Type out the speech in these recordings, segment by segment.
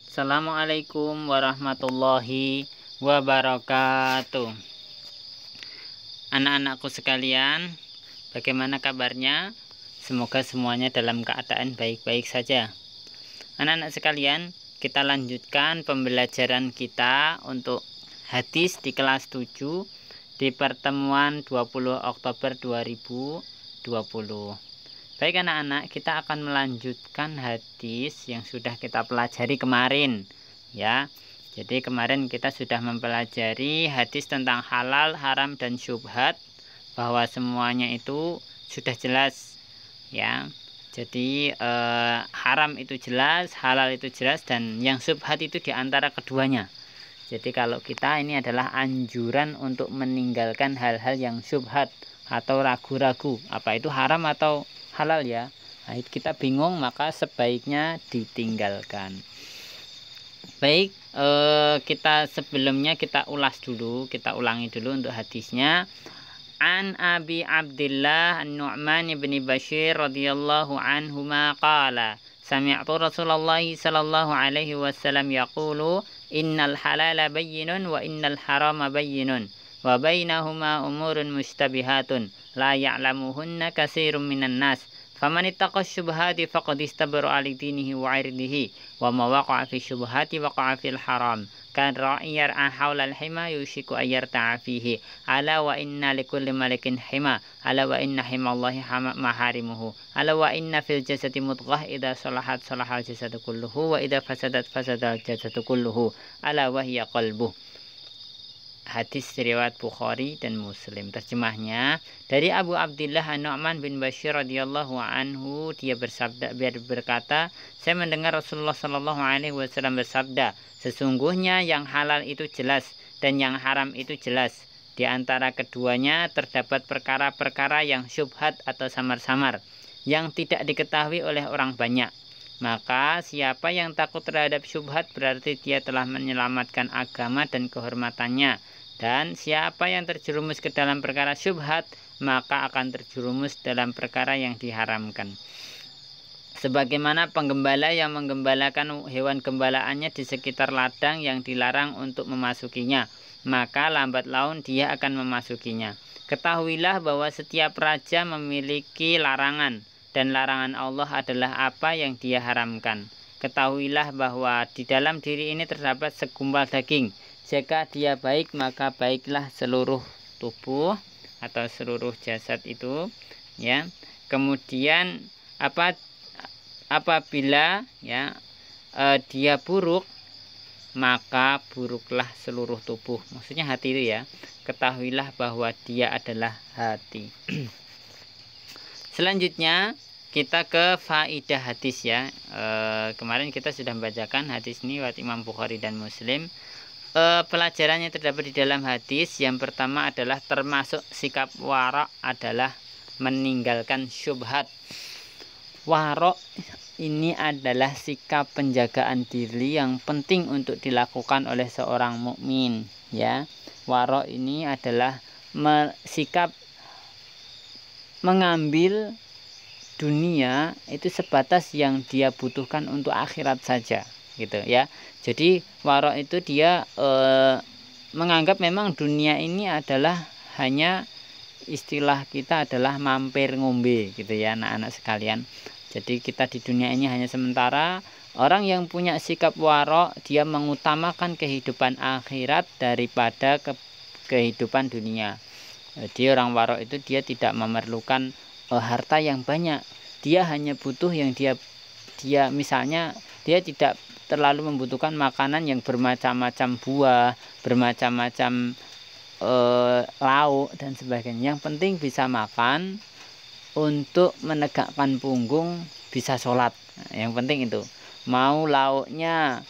Assalamualaikum warahmatullahi wabarakatuh. Anak-anakku sekalian, bagaimana kabarnya? Semoga semuanya dalam keadaan baik-baik saja. Anak-anak sekalian, kita lanjutkan pembelajaran kita untuk hadis di kelas 7 di pertemuan 20 Oktober 2020. Baik anak-anak, kita akan melanjutkan hadis yang sudah kita pelajari kemarin ya. Jadi kemarin kita sudah mempelajari hadis tentang halal, haram, dan syubhat, bahwa semuanya itu sudah jelas ya. Jadi haram itu jelas, halal itu jelas, dan yang syubhat itu diantara keduanya. Jadi kalau kita ini adalah anjuran untuk meninggalkan hal-hal yang syubhat atau ragu-ragu, apa itu haram atau halal ya. Nah, kita bingung, maka sebaiknya ditinggalkan. Baik, kita sebelumnya kita ulangi dulu untuk hadisnya. An Abi Abdillah An-Nu'man bin Bashir radhiyallahu anhuma qala sami'tu Rasulullah sallallahu alaihi wasallam yaqulu innal halala bayyinun wa innal harama bayyinun wa bainahuma umurun mustabihatun la ya'lamuhunna katsirun minan nas faman ittaqa syubhati faqad istabra li dinihi wa 'irdihi wa ma waqa'a fi syubhati waqa'a fil haram kan ra'iyar hawla al-hima yushiku ayyarta'a fihi ala wa inna likulli malikin hima ala wa inna himallahi maharimuhu ala wa inna fil jasadi mudghah idza salahat salahal jasadu kulluhu wa idza fasadat fasadal jasadu kulluhu ala wa hiya qalbuh. Hadis riwayat Bukhari dan Muslim. Terjemahnya dari Abu Abdillah An-Nu'man bin Bashir radhiyallahu anhu, dia berkata, saya mendengar Rasulullah sallallahu alaihi wasallam bersabda, sesungguhnya yang halal itu jelas dan yang haram itu jelas. Di antara keduanya terdapat perkara-perkara yang syubhat atau samar-samar yang tidak diketahui oleh orang banyak. Maka siapa yang takut terhadap syubhat berarti dia telah menyelamatkan agama dan kehormatannya. Dan siapa yang terjerumus ke dalam perkara syubhat, maka akan terjerumus dalam perkara yang diharamkan. Sebagaimana penggembala yang menggembalakan hewan gembalaannya di sekitar ladang yang dilarang untuk memasukinya, maka lambat laun dia akan memasukinya. Ketahuilah bahwa setiap raja memiliki larangan, dan larangan Allah adalah apa yang dia haramkan. Ketahuilah bahwa di dalam diri ini terdapat segumpal daging. Jika dia baik, maka baiklah seluruh tubuh atau seluruh jasad itu ya. Kemudian apabila ya dia buruk, maka buruklah seluruh tubuh. Maksudnya hati itu ya. Ketahuilah bahwa dia adalah hati. Selanjutnya kita ke faidah hadis ya. Kemarin kita sudah membacakan hadis ini riwayat Imam Bukhari dan Muslim. Pelajarannya terdapat di dalam hadis. Yang pertama adalah termasuk sikap wara' adalah meninggalkan syubhat. Wara' ini adalah sikap penjagaan diri yang penting untuk dilakukan oleh seorang mukmin ya. Wara' ini adalah sikap mengambil dunia itu sebatas yang dia butuhkan untuk akhirat saja gitu ya. Jadi wara' itu dia menganggap memang dunia ini adalah hanya, istilah kita adalah mampir ngombe gitu ya anak-anak sekalian. Jadi kita di dunia ini hanya sementara. Orang yang punya sikap wara' dia mengutamakan kehidupan akhirat daripada kehidupan dunia. Jadi orang wara' itu dia tidak memerlukan harta yang banyak. Dia hanya butuh yang dia misalnya dia tidak terlalu membutuhkan makanan yang bermacam-macam buah, bermacam-macam lauk dan sebagainya. Yang penting bisa makan, untuk menegakkan punggung, bisa sholat. Yang penting itu. Mau lauknya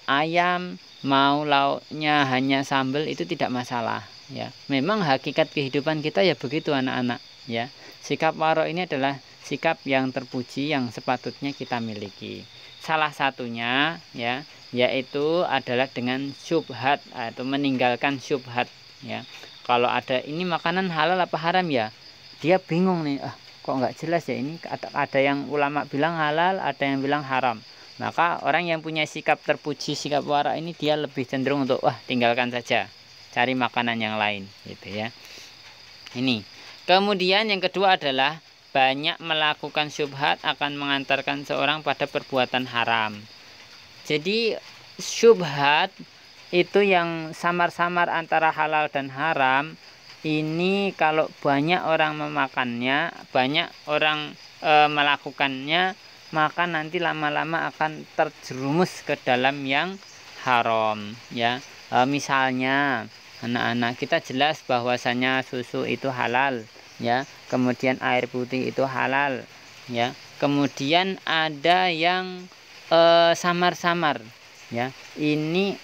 ayam, mau lauknya hanya sambal, itu tidak masalah ya. Memang hakikat kehidupan kita ya begitu anak-anak ya. Sikap wara' ini adalah sikap yang terpuji yang sepatutnya kita miliki. Salah satunya ya, yaitu adalah dengan syubhat atau meninggalkan syubhat ya. Kalau ada ini makanan halal apa haram ya, dia bingung nih, kok nggak jelas ya ini. Ada yang ulama bilang halal, ada yang bilang haram. Maka orang yang punya sikap terpuji, sikap wara ini dia lebih cenderung untuk wah tinggalkan saja, cari makanan yang lain gitu ya. Ini. Kemudian yang kedua adalah banyak melakukan syubhat akan mengantarkan seorang pada perbuatan haram. Jadi syubhat itu yang samar-samar antara halal dan haram, ini kalau banyak orang memakannya, banyak orang melakukannya, maka nanti lama-lama akan terjerumus ke dalam yang haram ya. Misalnya anak-anak, kita jelas bahwasanya susu itu halal ya, kemudian air putih itu halal ya, kemudian ada yang samar-samar ya, ini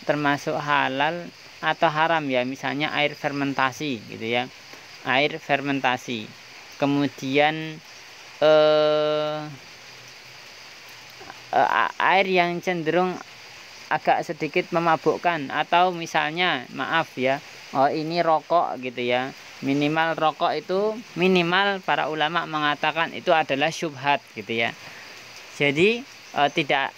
termasuk halal atau haram ya, misalnya air fermentasi gitu ya, air fermentasi, kemudian air yang cenderung agak sedikit memabukkan, atau misalnya maaf ya, ini rokok gitu ya, minimal rokok itu, minimal para ulama mengatakan itu adalah syubhat gitu ya. Jadi tidak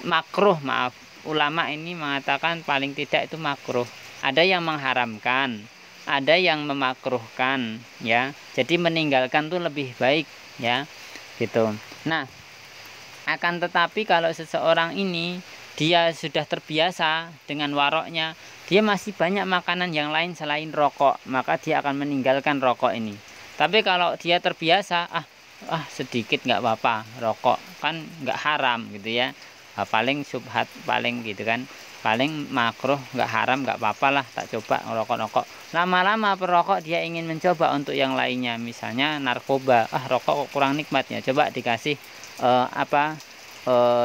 makruh, maaf, ulama ini mengatakan paling tidak itu makruh. Ada yang mengharamkan, ada yang memakruhkan ya. Jadi meninggalkan tuh lebih baik ya gitu. Nah, akan tetapi kalau seseorang ini dia sudah terbiasa dengan waroknya, dia masih banyak makanan yang lain selain rokok, maka dia akan meninggalkan rokok ini. Tapi kalau dia terbiasa, sedikit nggak apa-apa, rokok kan nggak haram gitu ya, paling syubhat, paling gitu kan, paling makruh, nggak haram, nggak apa-apa lah, tak coba ngerokok-rokok. Lama-lama perokok dia ingin mencoba untuk yang lainnya, misalnya narkoba, rokok kurang nikmatnya, coba dikasih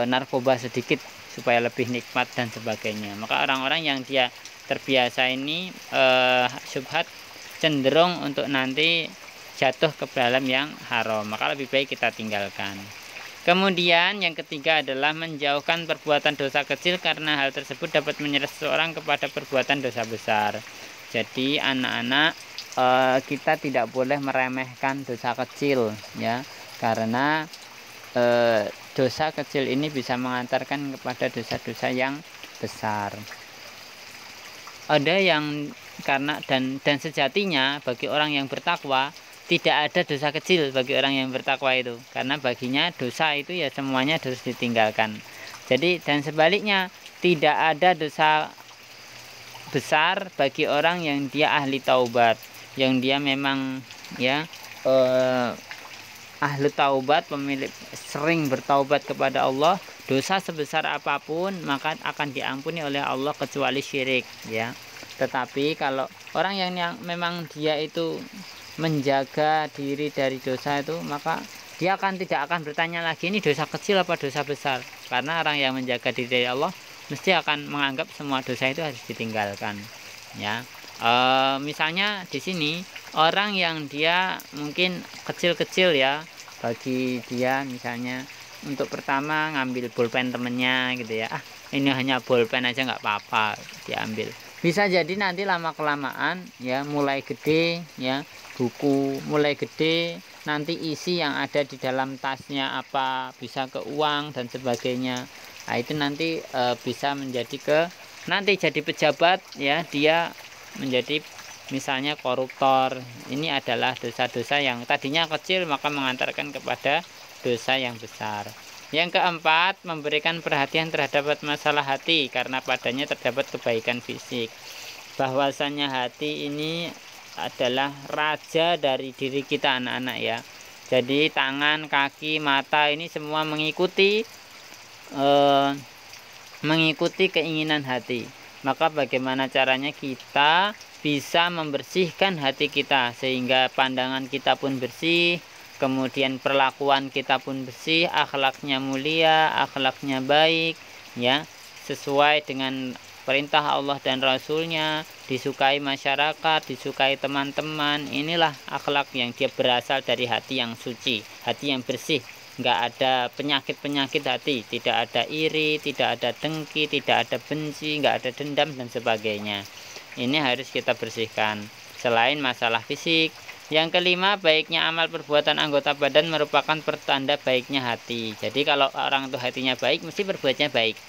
narkoba sedikit supaya lebih nikmat dan sebagainya. Maka orang-orang yang dia terbiasa ini syubhat cenderung untuk nanti jatuh ke dalam yang haram, maka lebih baik kita tinggalkan. Kemudian yang ketiga adalah menjauhkan perbuatan dosa kecil, karena hal tersebut dapat menyeret seseorang kepada perbuatan dosa besar. Jadi anak-anak, kita tidak boleh meremehkan dosa kecil ya, karena dosa kecil ini bisa mengantarkan kepada dosa-dosa yang besar. Ada yang karena dan sejatinya bagi orang yang bertakwa tidak ada dosa kecil bagi orang yang bertakwa itu, karena baginya dosa itu ya semuanya harus ditinggalkan. Jadi dan sebaliknya tidak ada dosa besar bagi orang yang dia ahli taubat, yang dia memang ya ahli taubat, pemilik sering bertaubat kepada Allah, dosa sebesar apapun maka akan diampuni oleh Allah kecuali syirik ya. Tetapi kalau orang yang memang dia itu menjaga diri dari dosa itu, maka dia tidak akan bertanya lagi ini dosa kecil apa dosa besar, karena orang yang menjaga diri dari Allah mesti akan menganggap semua dosa itu harus ditinggalkan ya. Misalnya di sini orang yang dia mungkin kecil-kecil ya, bagi dia misalnya untuk pertama ngambil bolpen temennya gitu ya, ini hanya bolpen aja nggak apa-apa diambil, bisa jadi nanti lama kelamaan ya mulai gede ya, buku mulai gede, nanti isi yang ada di dalam tasnya apa bisa ke uang dan sebagainya. Nah itu nanti bisa menjadi nanti jadi pejabat ya, dia menjadi misalnya koruptor. Ini adalah dosa-dosa yang tadinya kecil maka mengantarkan kepada dosa yang besar. Yang keempat, memberikan perhatian terhadap masalah hati, karena padanya terdapat kebaikan fisik. Bahwasanya hati ini adalah raja dari diri kita anak-anak ya. Jadi tangan, kaki, mata ini semua mengikuti keinginan hati. Maka bagaimana caranya kita bisa membersihkan hati kita sehingga pandangan kita pun bersih, kemudian perlakuan kita pun bersih, akhlaknya mulia, akhlaknya baik ya, sesuai dengan perintah Allah dan Rasulnya, disukai masyarakat, disukai teman-teman. Inilah akhlak yang dia berasal dari hati yang suci, hati yang bersih, nggak ada penyakit-penyakit hati, tidak ada iri, tidak ada dengki, tidak ada benci, nggak ada dendam dan sebagainya. Ini harus kita bersihkan. Selain masalah fisik, Yang kelima, baiknya amal perbuatan anggota badan merupakan pertanda baiknya hati. Jadi kalau orang itu hatinya baik, mesti berbuatnya baik.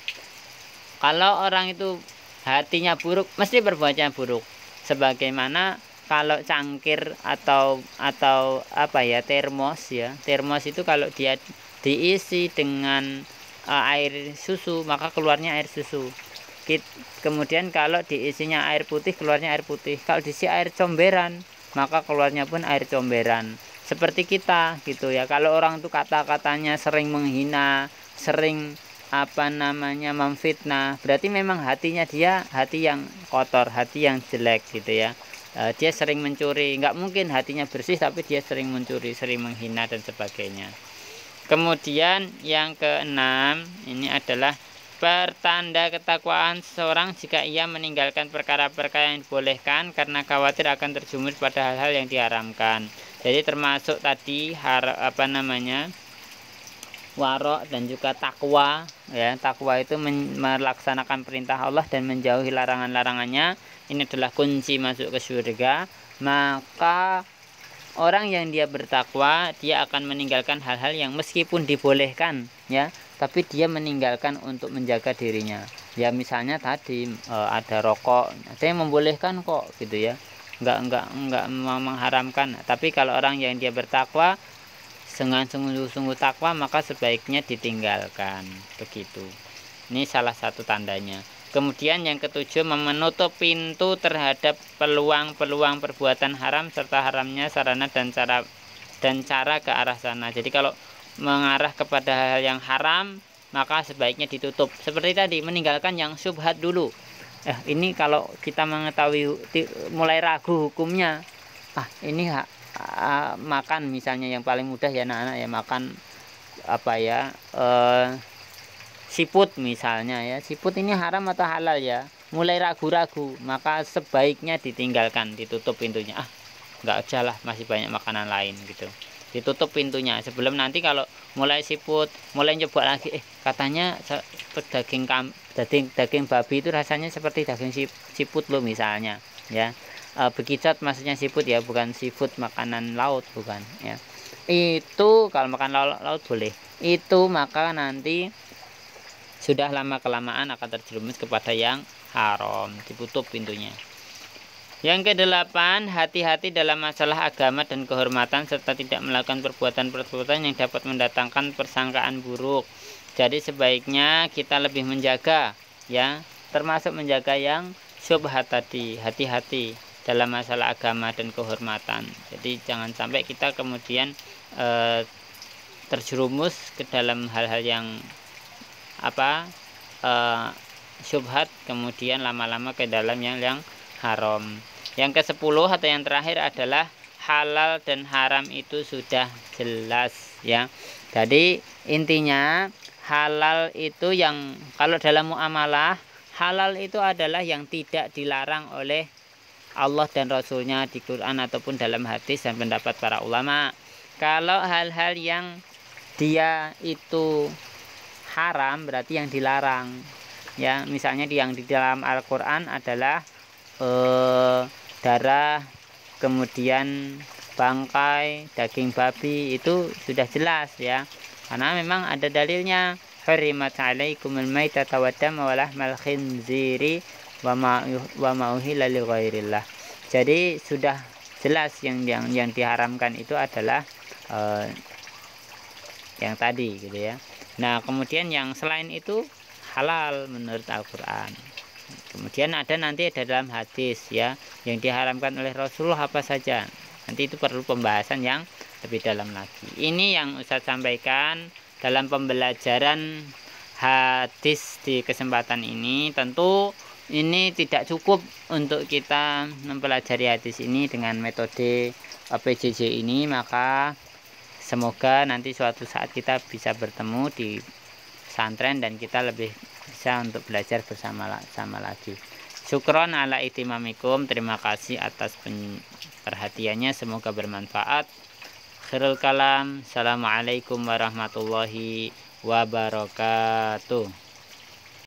Kalau orang itu hatinya buruk, mesti berbuatnya buruk. Sebagaimana kalau cangkir atau apa ya, termos ya. Termos itu kalau dia diisi dengan air susu, maka keluarnya air susu. Kemudian kalau diisinya air putih, keluarnya air putih. Kalau diisi air comberan, maka keluarnya pun air comberan. Seperti kita gitu ya. Kalau orang itu kata-katanya sering menghina, sering memfitnah, berarti memang hatinya dia hati yang kotor, hati yang jelek gitu ya. Dia sering mencuri, nggak mungkin hatinya bersih tapi dia sering mencuri, sering menghina dan sebagainya. Kemudian yang keenam, ini adalah pertanda ketakwaan seseorang jika ia meninggalkan perkara-perkara yang dibolehkan karena khawatir akan terjumus pada hal-hal yang diharamkan. Jadi termasuk tadi warok dan juga takwa ya. Takwa itu melaksanakan perintah Allah dan menjauhi larangan-larangannya. Ini adalah kunci masuk ke surga. Maka orang yang dia bertakwa, dia akan meninggalkan hal-hal yang meskipun dibolehkan ya, tapi dia meninggalkan untuk menjaga dirinya. Ya misalnya tadi ada rokok, ada yang membolehkan kok gitu ya. Enggak mengharamkan. Tapi kalau orang yang dia bertakwa dengan sungguh-sungguh takwa, maka sebaiknya ditinggalkan. Begitu. Ini salah satu tandanya. Kemudian yang ketujuh, menutup pintu terhadap peluang-peluang perbuatan haram serta haramnya sarana dan cara ke arah sana. Jadi kalau mengarah kepada hal yang haram, maka sebaiknya ditutup. Seperti tadi, meninggalkan yang syubhat dulu. Ini kalau kita mengetahui mulai ragu hukumnya, ini makan misalnya yang paling mudah ya anak-anak ya, makan siput misalnya ya. Siput ini haram atau halal ya, mulai ragu-ragu, maka sebaiknya ditinggalkan, ditutup pintunya. Nggak usah lah, masih banyak makanan lain gitu. Ditutup pintunya sebelum nanti kalau mulai siput, mulai coba lagi, katanya daging babi itu rasanya seperti daging siput loh misalnya ya. Bekicot maksudnya siput ya, bukan seafood makanan laut, bukan ya. Itu kalau makan laut boleh. Itu maka nanti sudah lama kelamaan akan terjerumus kepada yang haram, ditutup pintunya. Yang kedelapan, hati-hati dalam masalah agama dan kehormatan serta tidak melakukan perbuatan-perbuatan yang dapat mendatangkan persangkaan buruk. Jadi sebaiknya kita lebih menjaga ya, termasuk menjaga yang syubhat tadi. Hati-hati dalam masalah agama dan kehormatan. Jadi jangan sampai kita kemudian terjerumus ke dalam hal-hal yang syubhat, kemudian lama-lama ke dalam yang haram. Yang ke-10 atau yang terakhir adalah halal dan haram itu sudah jelas ya. Jadi intinya halal itu yang kalau dalam muamalah, halal itu adalah yang tidak dilarang oleh Allah dan Rasulnya di Quran ataupun dalam hadis dan pendapat para ulama. Kalau hal-hal yang dia itu haram berarti yang dilarang ya. Misalnya yang di dalam Al-Quran adalah darah, kemudian bangkai, daging babi, itu sudah jelas ya, karena memang ada dalilnya. Harimat alaikumul maitata waddama wa lahmal khinziri wa ma uhilla li ghairillah. Jadi sudah jelas yang diharamkan itu adalah yang tadi gitu ya. Nah, kemudian yang selain itu halal menurut Al-Quran. Kemudian ada dalam hadis ya, yang diharamkan oleh Rasulullah apa saja. Nanti itu perlu pembahasan yang lebih dalam lagi. Ini yang Ustadz sampaikan dalam pembelajaran hadis di kesempatan ini. Tentu ini tidak cukup untuk kita mempelajari hadis ini dengan metode PJJ ini, maka semoga nanti suatu saat kita bisa bertemu di pesantren dan kita lebih bisa untuk belajar bersama-sama lagi. Syukron ala itimamikum, terima kasih atas perhatiannya, semoga bermanfaat. Khairul kalam, assalamualaikum warahmatullahi wabarakatuh.